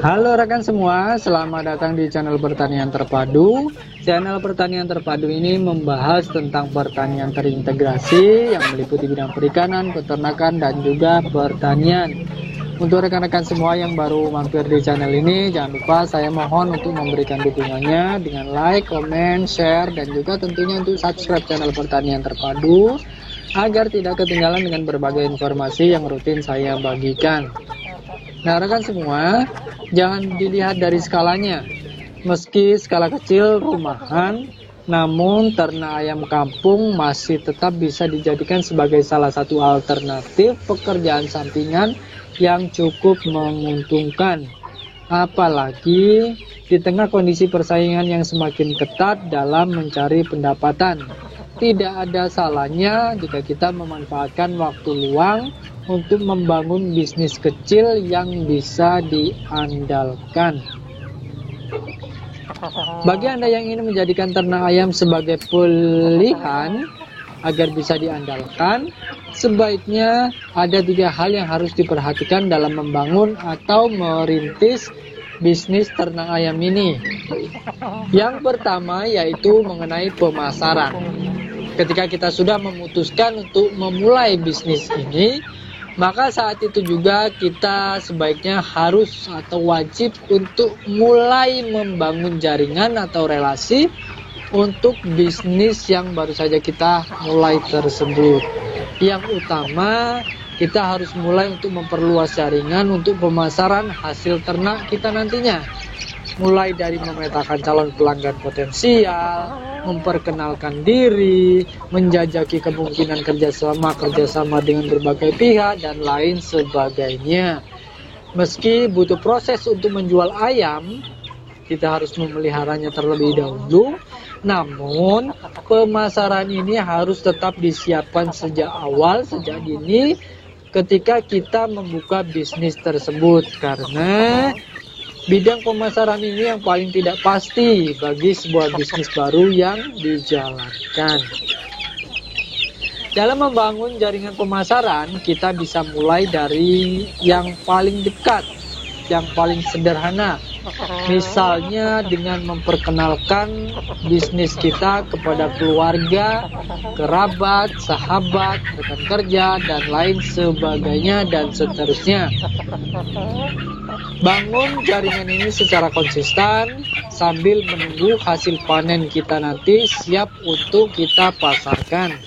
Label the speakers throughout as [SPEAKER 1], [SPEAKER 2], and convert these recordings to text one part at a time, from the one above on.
[SPEAKER 1] Halo rekan semua, selamat datang di channel Pertanian Terpadu. Channel Pertanian Terpadu ini membahas tentang pertanian terintegrasi yang meliputi bidang perikanan, peternakan, dan juga pertanian. Untuk rekan-rekan semua yang baru mampir di channel ini, jangan lupa saya mohon untuk memberikan dukungannya dengan like, comment, share, dan juga tentunya untuk subscribe channel Pertanian Terpadu agar tidak ketinggalan dengan berbagai informasi yang rutin saya bagikan. Nah rekan semua, jangan dilihat dari skalanya. Meski skala kecil rumahan, namun ternak ayam kampung masih tetap bisa dijadikan sebagai salah satu alternatif pekerjaan sampingan yang cukup menguntungkan. Apalagi di tengah kondisi persaingan yang semakin ketat dalam mencari pendapatan. Tidak ada salahnya jika kita memanfaatkan waktu luang untuk membangun bisnis kecil yang bisa diandalkan. Bagi Anda yang ingin menjadikan ternak ayam sebagai pilihan agar bisa diandalkan, sebaiknya ada 3 hal yang harus diperhatikan dalam membangun atau merintis bisnis ternak ayam ini. Yang pertama yaitu mengenai pemasaran. Ketika kita sudah memutuskan untuk memulai bisnis ini, maka saat itu juga kita sebaiknya harus atau wajib untuk mulai membangun jaringan atau relasi untuk bisnis yang baru saja kita mulai tersebut. Yang utama, kita harus mulai untuk memperluas jaringan untuk pemasaran hasil ternak kita nantinya. Mulai dari memetakan calon pelanggan potensial, memperkenalkan diri, menjajaki kemungkinan kerjasama dengan berbagai pihak, dan lain sebagainya. Meski butuh proses untuk menjual ayam, kita harus memeliharanya terlebih dahulu. Namun, pemasaran ini harus tetap disiapkan sejak awal, sejak dini, ketika kita membuka bisnis tersebut. Karena bidang pemasaran ini yang paling tidak pasti bagi sebuah bisnis baru yang dijalankan. Dalam membangun jaringan pemasaran, kita bisa mulai dari yang paling dekat, yang paling sederhana. Misalnya dengan memperkenalkan bisnis kita kepada keluarga, kerabat, sahabat, rekan kerja, dan lain sebagainya, dan seterusnya. Bangun jaringan ini secara konsisten sambil menunggu hasil panen kita nanti siap untuk kita pasarkan.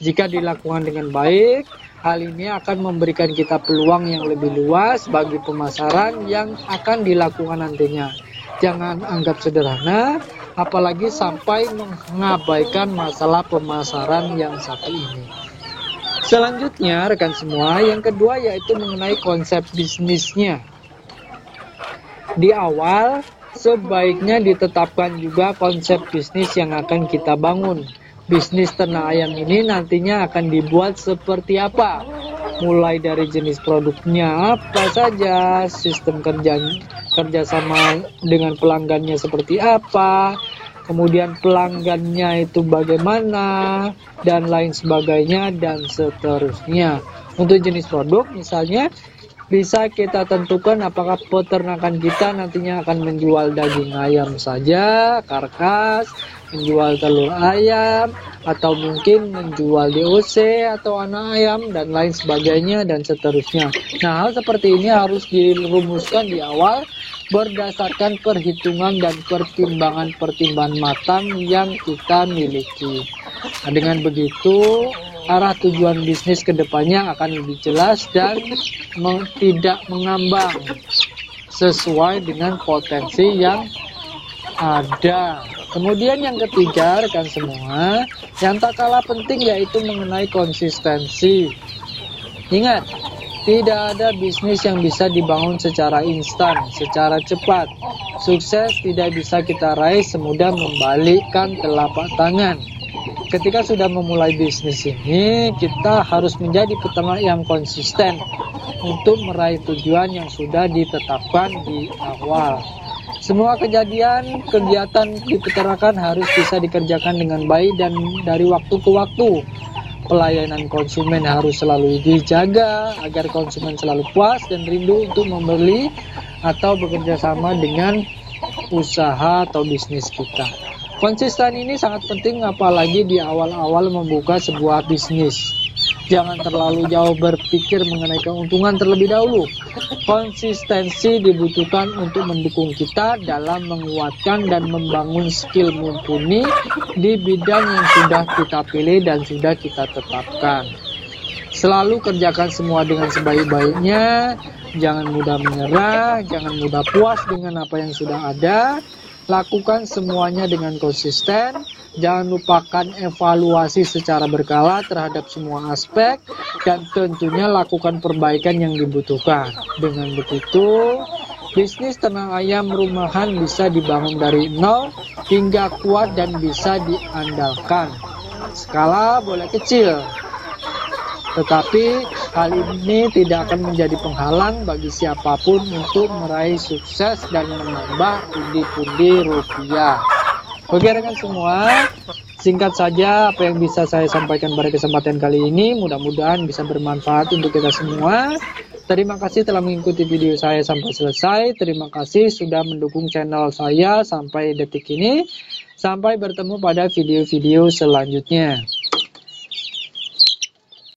[SPEAKER 1] Jika dilakukan dengan baik, hal ini akan memberikan kita peluang yang lebih luas bagi pemasaran yang akan dilakukan nantinya. Jangan anggap sederhana, apalagi sampai mengabaikan masalah pemasaran yang satu ini. Selanjutnya, rekan semua, yang kedua yaitu mengenai konsep bisnisnya. Di awal, sebaiknya ditetapkan juga konsep bisnis yang akan kita bangun. Bisnis ternak ayam ini nantinya akan dibuat seperti apa? Mulai dari jenis produknya apa saja, sistem kerjasama dengan pelanggannya seperti apa, kemudian pelanggannya itu bagaimana, dan lain sebagainya, dan seterusnya. Untuk jenis produk misalnya, bisa kita tentukan apakah peternakan kita nantinya akan menjual daging ayam saja, karkas, menjual telur ayam, atau mungkin menjual DOC atau anak ayam, dan lain sebagainya, dan seterusnya. Nah, hal seperti ini harus dirumuskan di awal berdasarkan perhitungan dan pertimbangan-pertimbangan matang yang kita miliki. Nah, dengan begitu, arah tujuan bisnis kedepannya akan lebih jelas dan tidak mengambang sesuai dengan potensi yang ada. Kemudian yang ketiga, rekan semua, yang tak kalah penting yaitu mengenai konsistensi. Ingat, tidak ada bisnis yang bisa dibangun secara instan, secara cepat. Sukses tidak bisa kita raih semudah membalikkan telapak tangan. Ketika sudah memulai bisnis ini, kita harus menjadi peternak yang konsisten untuk meraih tujuan yang sudah ditetapkan di awal. Semua kegiatan di peternakan harus bisa dikerjakan dengan baik dan dari waktu ke waktu. Pelayanan konsumen harus selalu dijaga agar konsumen selalu puas dan rindu untuk membeli atau bekerja sama dengan usaha atau bisnis kita. Konsisten ini sangat penting apalagi di awal-awal membuka sebuah bisnis. Jangan terlalu jauh berpikir mengenai keuntungan terlebih dahulu. Konsistensi dibutuhkan untuk mendukung kita dalam menguatkan dan membangun skill mumpuni di bidang yang sudah kita pilih dan sudah kita tetapkan. Selalu kerjakan semua dengan sebaik-baiknya, jangan mudah menyerah, jangan mudah puas dengan apa yang sudah ada. Lakukan semuanya dengan konsisten. Jangan lupakan evaluasi secara berkala terhadap semua aspek dan tentunya lakukan perbaikan yang dibutuhkan. Dengan begitu, bisnis ternak ayam rumahan bisa dibangun dari nol hingga kuat dan bisa diandalkan. Skala boleh kecil, tetapi hal ini tidak akan menjadi penghalang bagi siapapun untuk meraih sukses dan menambah pundi-pundi rupiah. Oke rekan semua, singkat saja apa yang bisa saya sampaikan pada kesempatan kali ini. Mudah-mudahan bisa bermanfaat untuk kita semua. Terima kasih telah mengikuti video saya sampai selesai. Terima kasih sudah mendukung channel saya sampai detik ini. Sampai bertemu pada video-video selanjutnya.